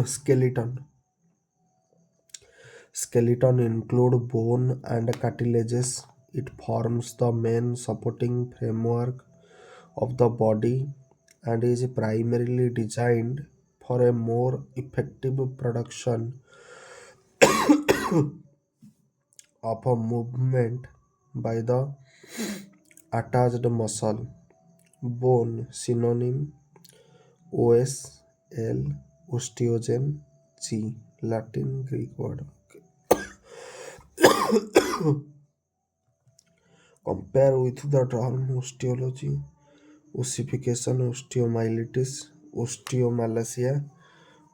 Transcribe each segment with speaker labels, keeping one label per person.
Speaker 1: Skeleton. Skeleton include bone and cartilages. It forms the main supporting framework of the body and is primarily designed for a more effective production of a movement by the attached muscle. Bone synonym os l osteogen g Latin Greek word. Compare with the term osteology, ossification, osteomyelitis, osteomalacia,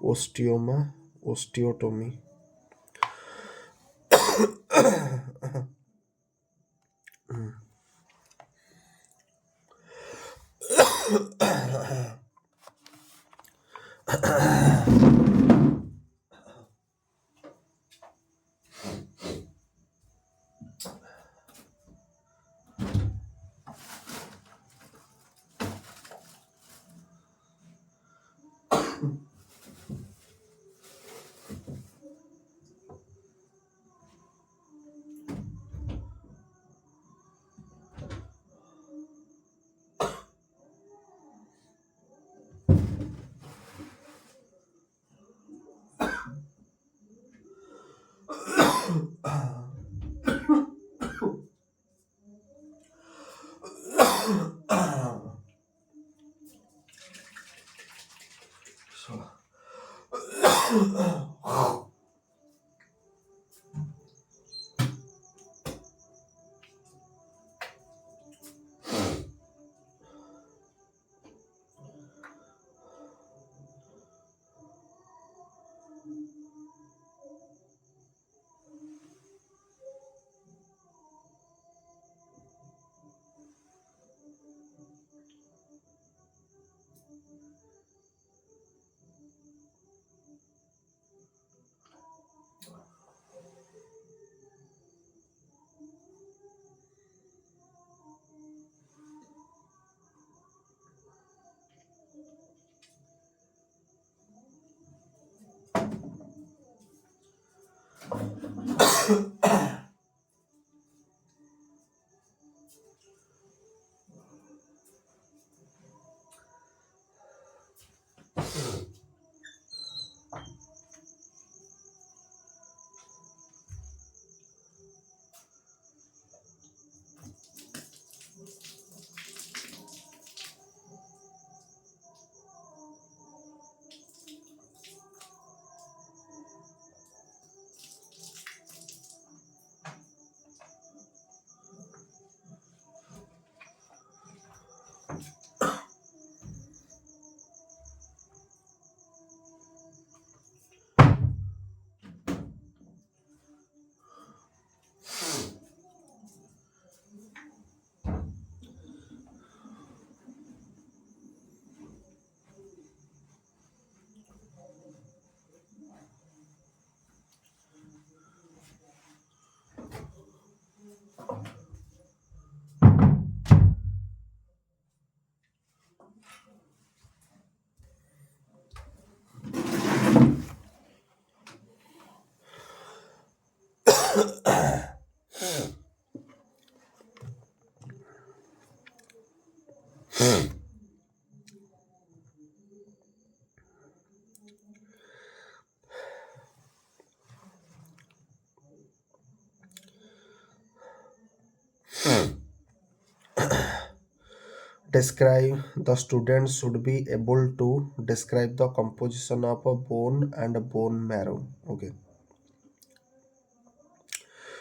Speaker 1: osteoma, osteotomy. So, describe the student should be able to describe the composition of a bone and a bone marrow. Okay.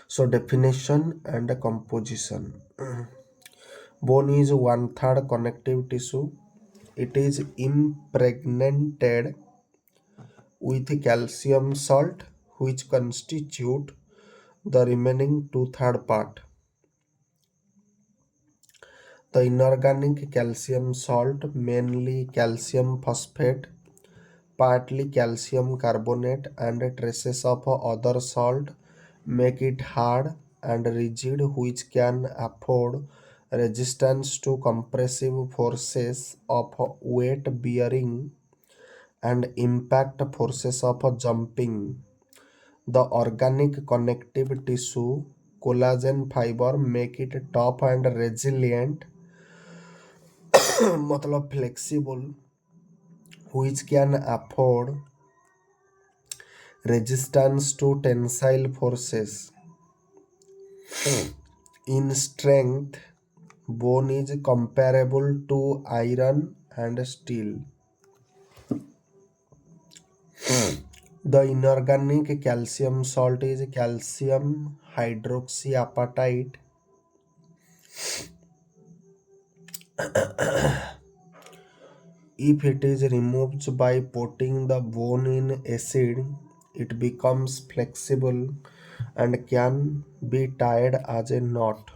Speaker 1: So definition and composition. Bone is one third connective tissue. It is impregnated with calcium salt, which constitute the remaining two-third part. The inorganic calcium salt, mainly calcium phosphate, partly calcium carbonate, and traces of other salt, make it hard and rigid, which can afford resistance to compressive forces of weight bearing and impact forces of jumping. The organic connective tissue collagen fiber make it tough and resilient मतलब flexible which can afford resistance to tensile forces. In strength, bone is comparable to iron and steel. The inorganic calcium salt is calcium hydroxyapatite. If it is removed by putting the bone in acid, it becomes flexible and can be tied as a knot.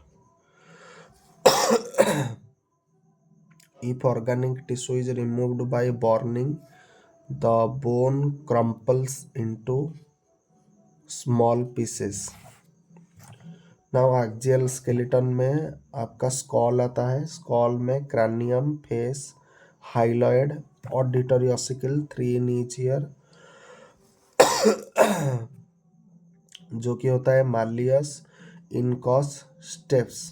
Speaker 1: If organic tissue is removed by burning, the bone crumples into small pieces. Now axial skeleton में आपका skull आता है. Skull में cranium, face, hyoid, auditory ossicle, 3 in each ear, जो कि होता है malleus, incus, stapes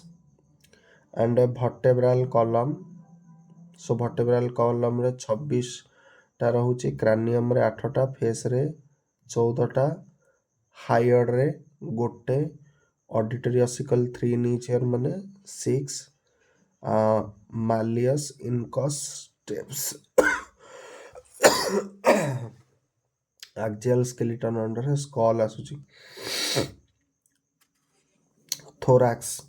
Speaker 1: and vertebral column. So vertebral column रे 26टा रहुची, क्रैनियम रे 8टा, फेस रे 14टा, हाइलॉइड रे गोटे, auditory ossicle 3 in each year माने 6, मालियस, incus, steps. Axial skeleton under स्कॉल आसुची. Thorax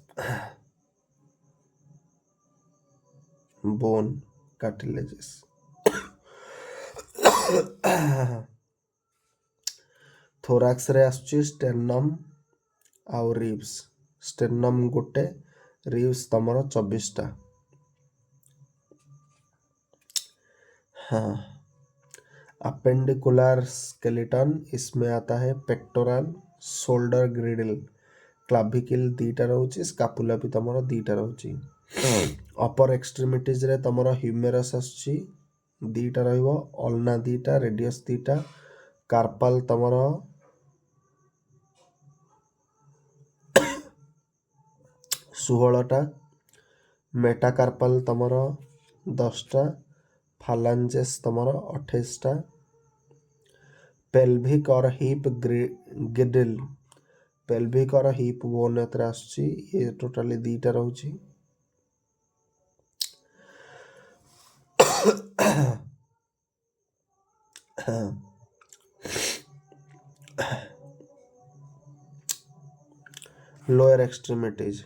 Speaker 1: bone cartilages. थोरैक्स रे आसुची स्टेर्नम आउ रिब्स. स्टेर्नम गोटे, रिब्स तमर 24टा. हाँ, अपेंडिकुलर स्केलेटन इसमें आता है पेक्टोरल, शोल्डर ग्रिडल, क्लाविकल 2टा रहुची, स्कापुला भी तमर 2टा रहुची. अपर एक्सट्रीमिटीज रे तमर ह्यूमेरस आसुची 2टा रहिबो, अल्ना 2टा, रेडियस 2टा, कार्पल तमर 16टा, मेटाकार्पल तमर 10टा, फालांजेस तमर 28टा. Pelvic or hip girdle, pelvic or hip bone एतरे आसुची, ये टोटली 2टा रहुची. लोअर एक्सट्रीमिटीज,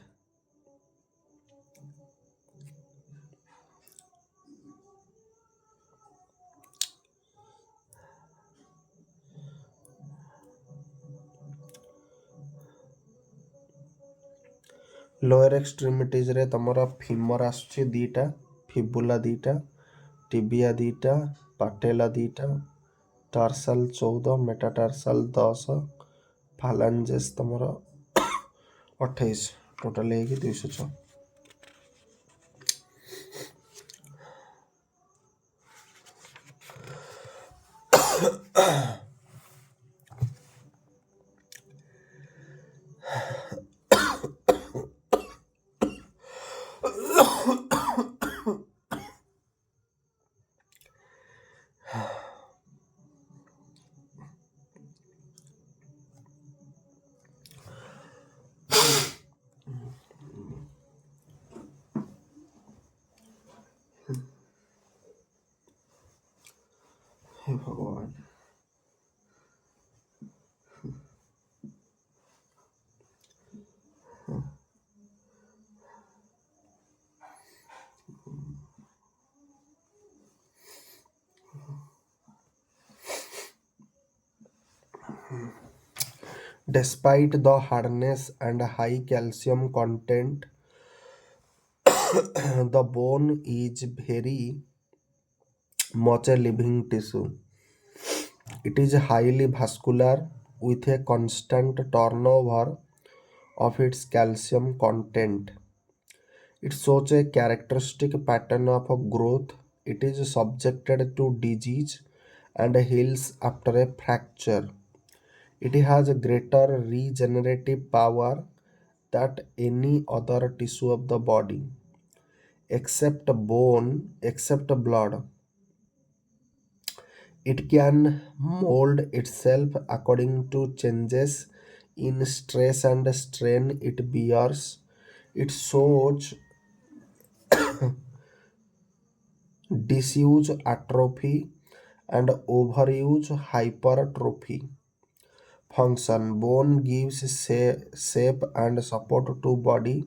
Speaker 1: लोअर एक्सट्रीमिटीज रे तमर फीमर आसुची 2टा, फिबुला 2टा, टिबिया 2टा, पाटेला 2टा, टार्सल 14, मेटाटार्सल 10, फालांजेस तमर 28, टोटल है 206. हे भगवान. Despite the hardness and high calcium content, the bone is very much a living tissue. It is highly vascular with a constant turnover of its calcium content. It shows a characteristic pattern of growth. It is subjected to disease and heals after a fracture. It has a greater regenerative power than any other tissue of the body, except blood. It can mold itself according to changes in stress and strain it bears. It shows disuse atrophy and overuse hypertrophy function. Bone gives shape and support to body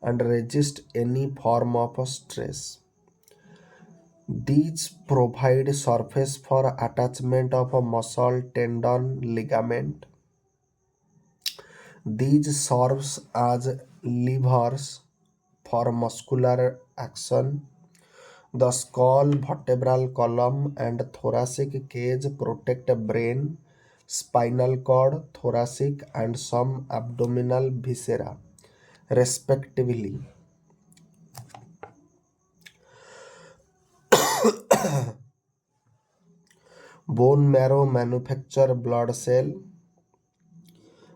Speaker 1: and resist any form of stress. These provide surface for attachment of a muscle, tendon, ligament. These serves as levers for muscular action. The skull, vertebral column, and thoracic cage protect brain, spinal cord, thoracic, and some abdominal viscera, respectively. Bone marrow manufacture blood cell.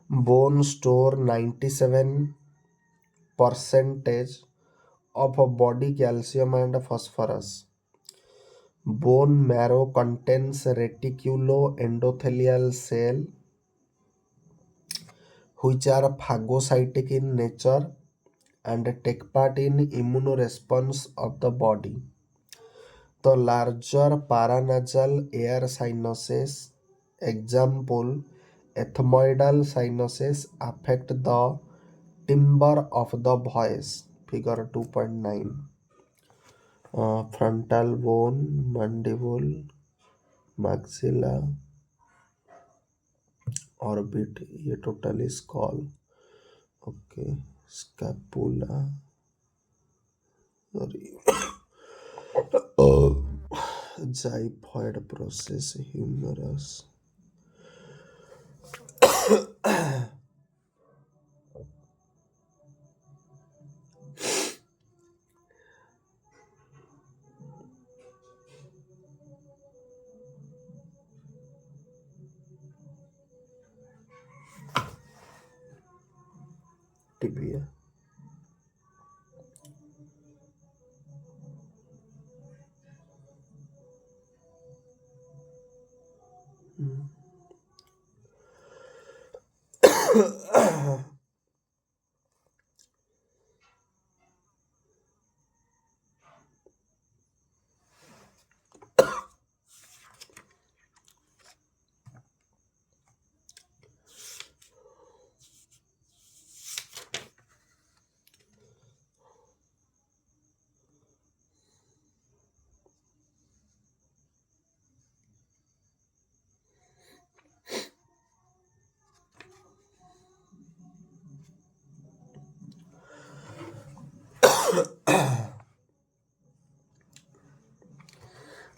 Speaker 1: Bone store 97 percentage of body calcium and phosphorus. Bone marrow contains reticuloendothelial cell which are phagocytic in nature and take part in immunoresponse of the body. The larger paranasal air sinuses, example ethmoidal sinuses, affect the timbre of the voice. Figure 2.9. Frontal bone, mandible, maxilla, orbit, ये totally skull. Okay, scapula. Sorry. Xiphoid process, humerus. Tibia.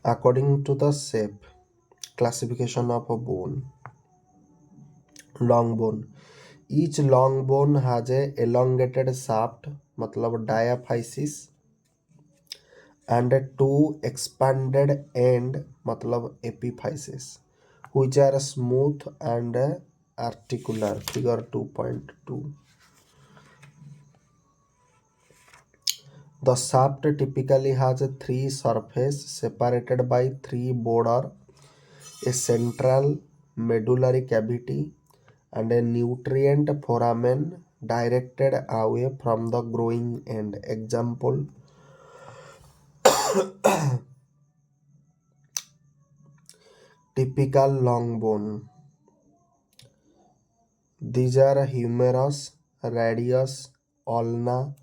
Speaker 1: According to the shape classification of a bone, long bone. Each long bone has a elongated shaft, मतलब diaphysis, and two expanded end, मतलब epiphysis, which are smooth and articular. Figure 2.2. The shaft typically has three surfaces separated by three borders, a central medullary cavity, and a nutrient foramen directed away from the growing end. Example, typical long bone. These are humerus, radius, ulna,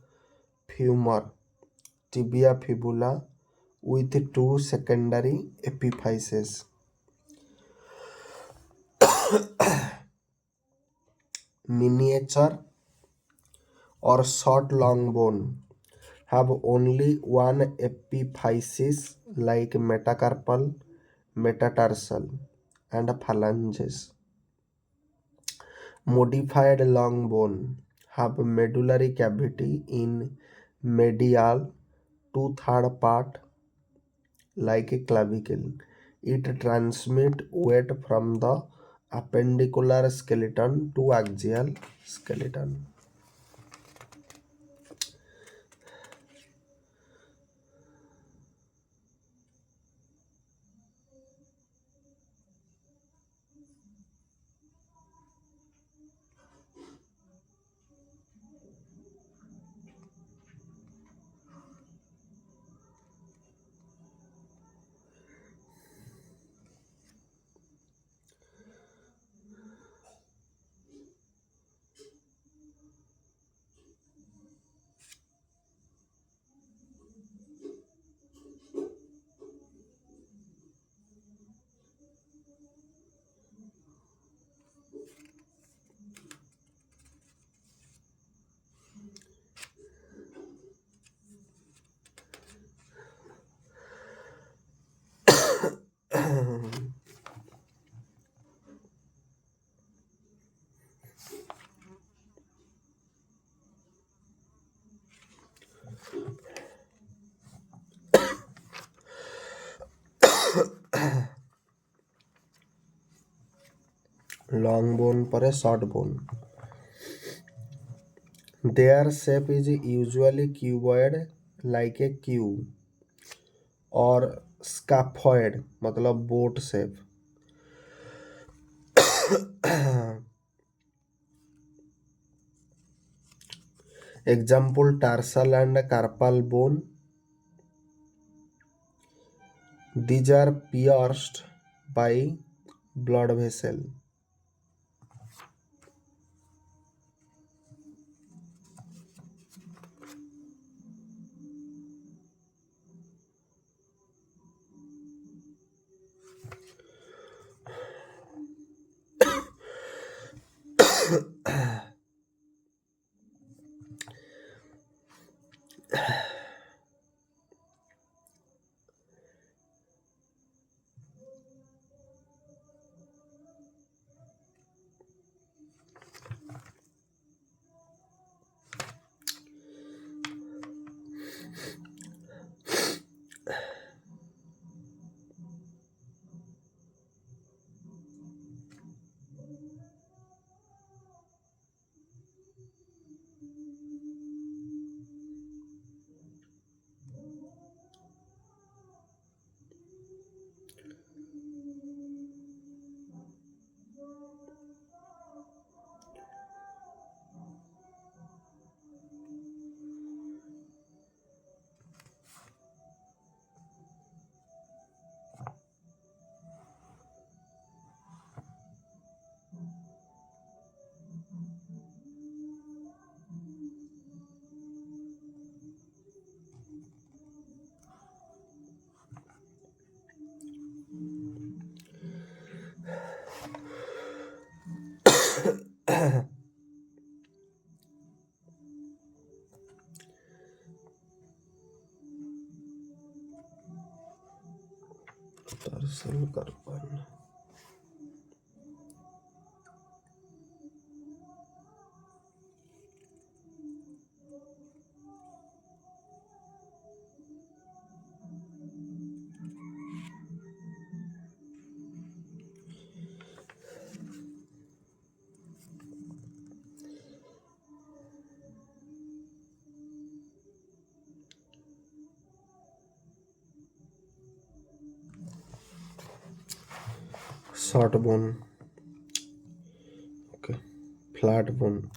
Speaker 1: femur, tibia, fibula with two secondary epiphyses. Miniature or short long bone have only one epiphysis like metacarpal, metatarsal, and phalanges. Modified long bone have medullary cavity in medial two-third part like a clavicle. It transmits weight from the appendicular skeleton to axial skeleton. Long bone पर short bone. Their shape is usually cuboid like a cube or scaphoid मतलब boat shape. Example tarsal and carpal bone. These are pierced by blood vessel. Tarsal carpal. Short bone. Okay. Flat bone.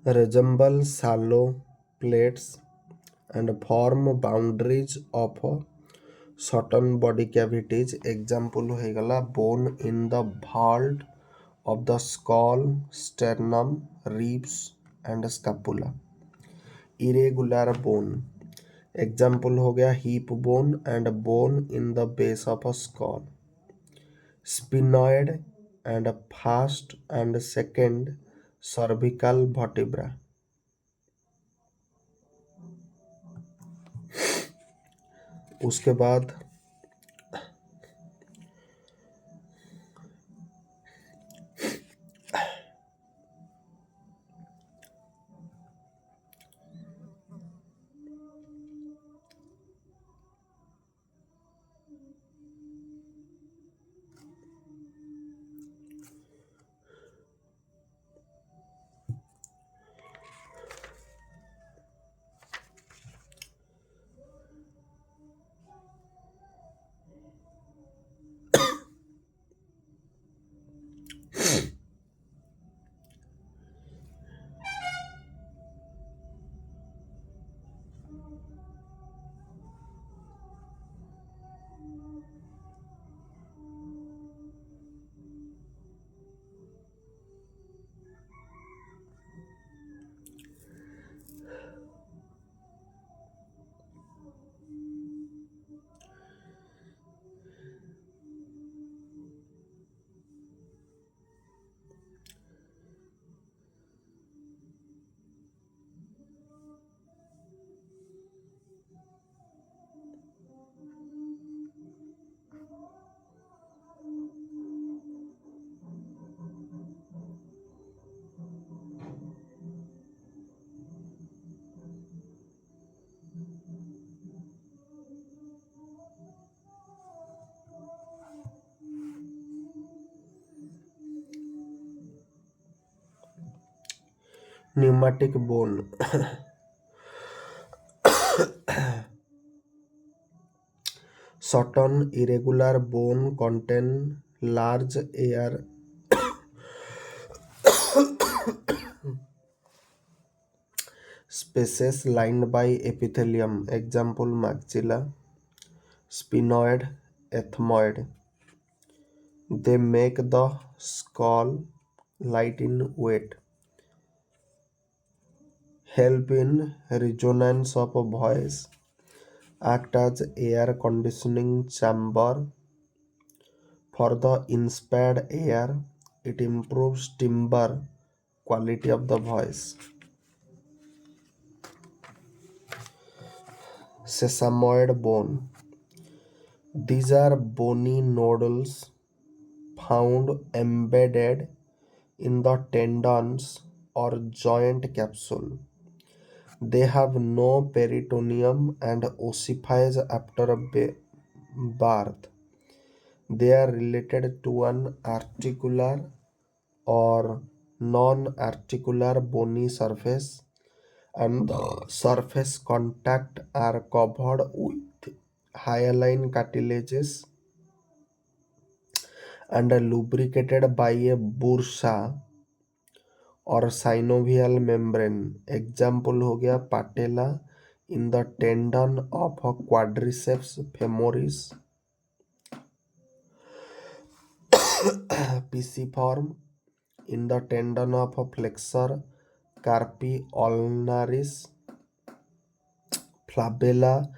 Speaker 1: Resemble shallow plates and form boundaries of certain body cavities. Example होइगला bone in the vault of the skull, sternum, ribs and scapula. Irregular bone. Example हो गया hip bone and bone in the base of a skull. Sphenoid and first and second cervical vertebra. उसके बाद Pneumatic bone. Certain irregular bone contain large air spaces lined by epithelium. Example maxilla, sphenoid, ethmoid. They make the skull light in weight, help in resonance of voice, act as air conditioning chamber for the inspired air. It improves timbre quality of the voice. Sesamoid bone. These are bony nodules found embedded in the tendons or joint capsule. They have no peritoneum and ossifies after birth. They are related to an articular or non-articular bony surface, and the surface contact are covered with hyaline cartilages and are lubricated by a bursa और synovial membrane. Example हो गया patella in the tendon of quadriceps femoris, pisiform in the tendon of flexor carpi ulnaris, flabella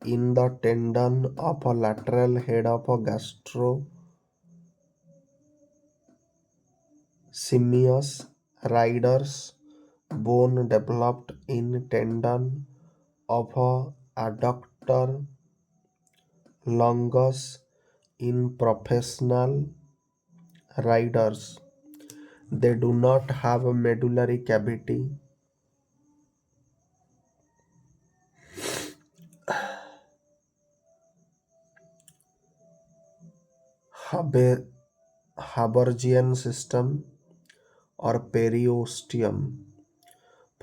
Speaker 1: in the tendon of lateral head of gastrocnemius, riders bone developed in tendon of adductor longus in professional riders. They do not have a medullary cavity. Habergian system or periosteum.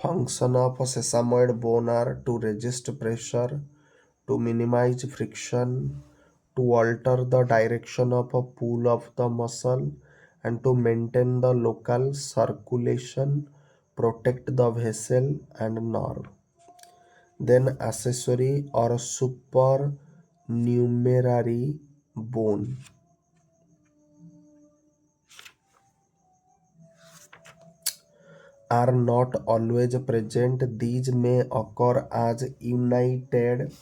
Speaker 1: Function of sesamoid bone are to resist pressure, to minimize friction, to alter the direction of a pull of the muscle, and to maintain the local circulation, protect the vessel and nerve. Then accessory or supernumerary bone are not always present. These may occur as ununited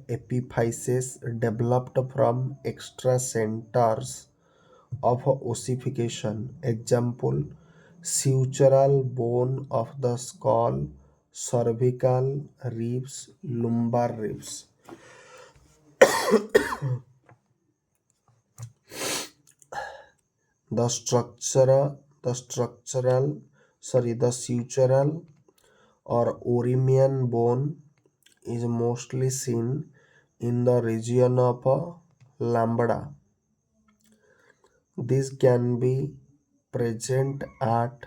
Speaker 1: epiphyses developed from extra centers of ossification. Example, sutural bone of the skull, cervical ribs, lumbar ribs. The sutural or Orimian bone is mostly seen in the region of lambda. This can be present at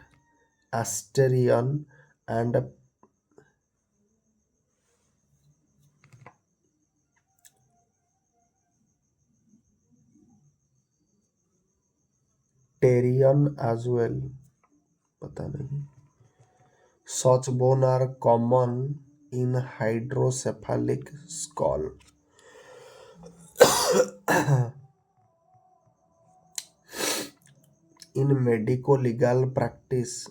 Speaker 1: Asterion and Pterion as well. पता नहीं. Such bone are common in hydrocephalic skull. In medico-legal practice,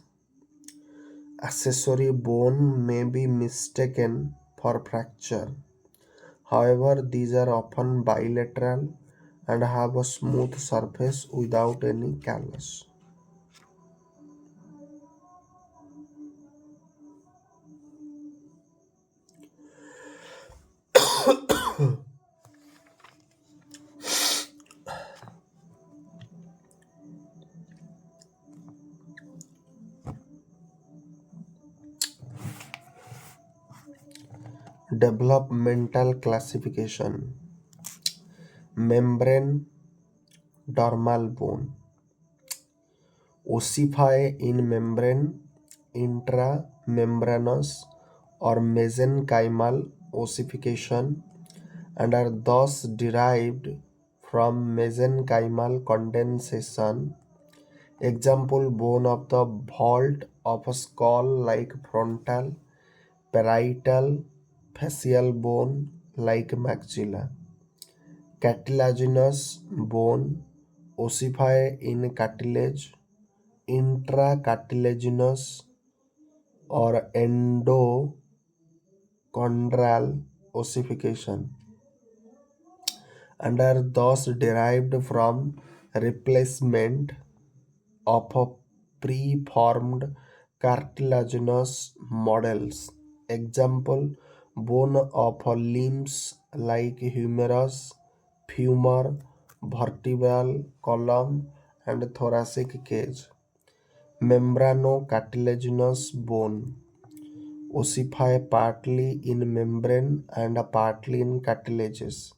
Speaker 1: accessory bone may be mistaken for fracture. However, these are often bilateral and have a smooth surface without any callus. Developmental classification. Membrane dermal bone. Ossify in membrane intramembranous or mesenchymal ossification and are thus derived from mesenchymal condensation. Example, bone of the vault of a skull like frontal, parietal, facial bone like maxilla. Cartilaginous bone ossify in cartilage, intracartilaginous or endochondral ossification and are thus derived from replacement of a preformed cartilaginous models. Example, bone of limbs like humerus, femur, vertebral column, and thoracic cage. Membranocartilaginous bone ossify partly in membrane and partly in cartilages.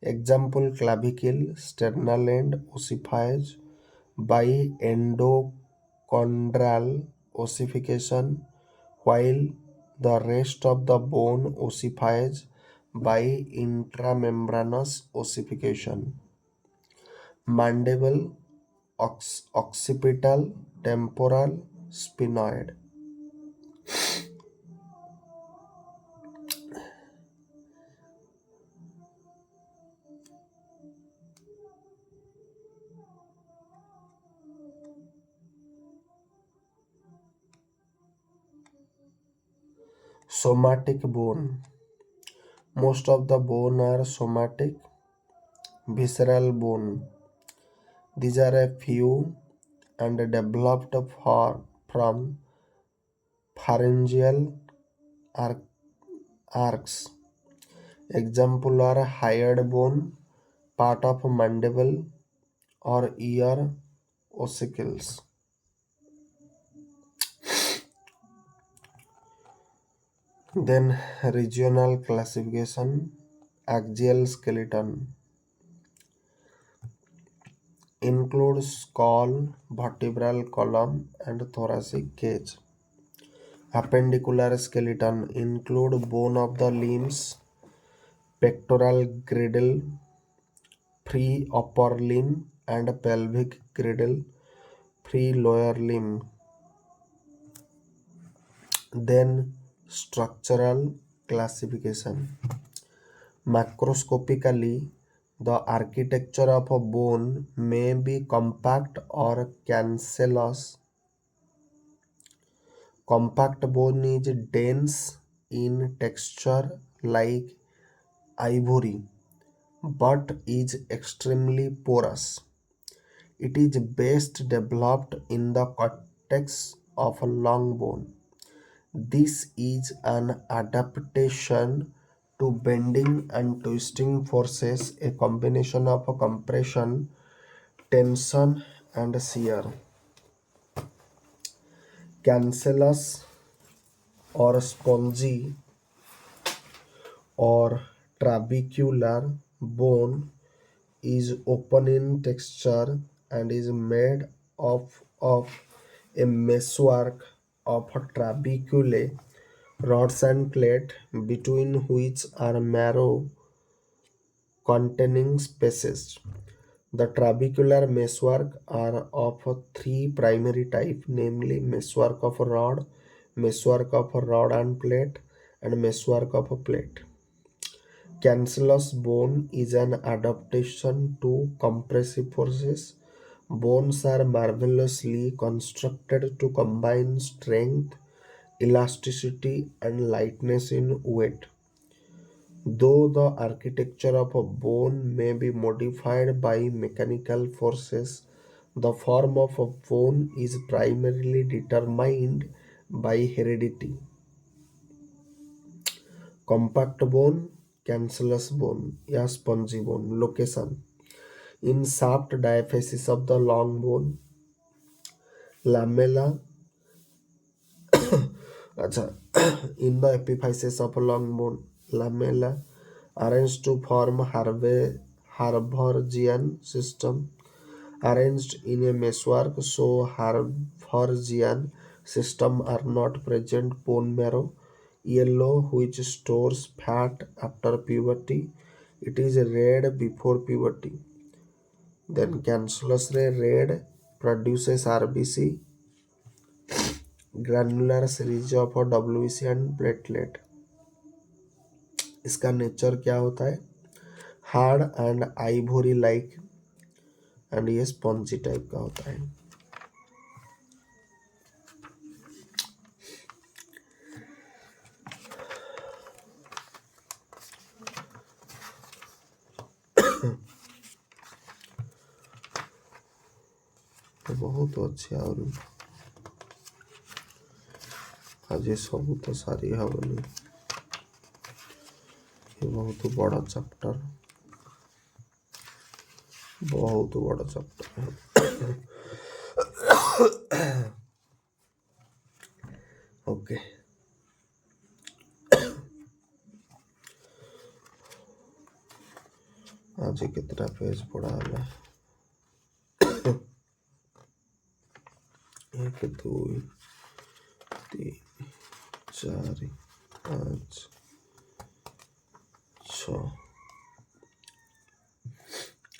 Speaker 1: Example, clavicle, sternal end ossifies by endochondral ossification, while the rest of the bone ossifies by intramembranous ossification. Mandible, occipital, temporal, sphenoid. Somatic bone. Most of the bone are somatic. Visceral bone. These are a few and developed from pharyngeal arcs. Example are hyoid bone, part of mandible or ear ossicles. Then regional classification. Axial skeleton includes skull, vertebral column, and thoracic cage. Appendicular skeleton include bone of the limbs, pectoral girdle, free upper limb, and pelvic girdle, free lower limb. Then structural classification. Macroscopically, the architecture of a bone may be compact or cancellous. Compact bone is dense in texture like ivory but is extremely porous. It is best developed in the cortex of a long bone. This is an adaptation to bending and twisting forces, a combination of compression, tension, and shear. Cancellous or spongy or trabecular bone is open in texture and is made of a meshwork of trabeculae, rods and plate, between which are marrow containing spaces. The trabecular meshwork are of three primary types, namely meshwork of rod, meshwork of rod and plate, and meshwork of a plate. Cancellous bone is an adaptation to compressive forces. Bones are marvelously constructed to combine strength, elasticity, and lightness in weight. Though the architecture of a bone may be modified by mechanical forces, the form of a bone is primarily determined by heredity. Compact bone, cancellous bone, या spongy bone. Location. In shaft diaphysis of the long bone, lamella, अच्छा, in the epiphysis of a long bone, lamella, arranged to form Harvargian system, arranged in a meshwork, so Harvargian system are not present. Bone marrow yellow, which stores fat after puberty. It is red before puberty. Then cancellous red produces RBC, granular series of WBC and platelet. इसका nature क्या होता है? Hard and ivory like, and ये spongy type का होता है. तो बहुत अच्छे और आज सब तो सारी हबनी. ये बहुत बड़ा चैप्टर, बहुत बड़ा चैप्टर. ओके आज कितना पेज पढ़ा है? 1 2 3 4 5 6.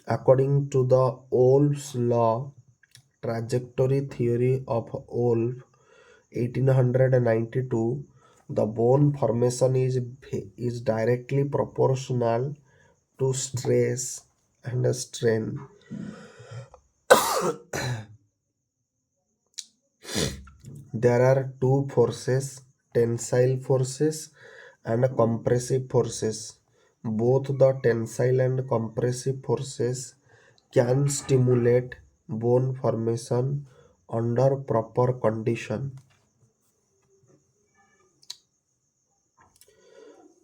Speaker 1: According to the Wolff's law, trajectory theory of Wolff, 1892, the bone formation is directly proportional to stress and strain. There are two forces, tensile forces and compressive forces. Both the tensile and compressive forces can stimulate bone formation under proper condition.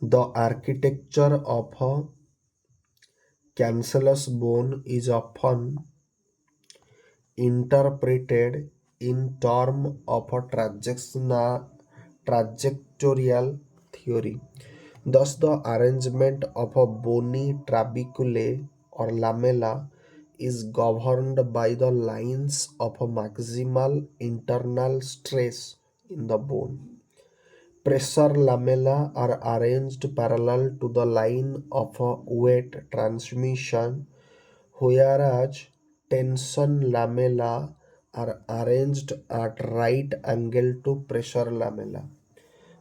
Speaker 1: The architecture of a cancellous bone is often interpreted in terms of a trajectorial theory. Thus, the arrangement of a bony trabeculae or lamella is governed by the lines of a maximal internal stress in the bone. Pressure lamella are arranged parallel to the line of a weight transmission, whereas tension lamella are arranged at right angle to pressure lamella.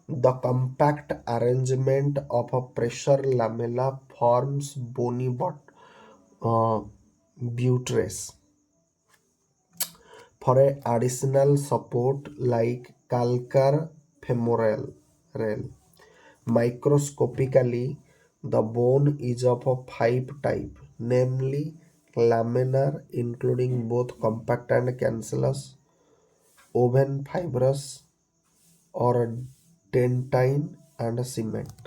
Speaker 1: The compact arrangement of a pressure lamella forms bony buttress. For a additional support like calcar femoral rail. Microscopically, the bone is of a 5 type, namely laminar, including both compact and cancellous, oven fibrous, or dentine and cement.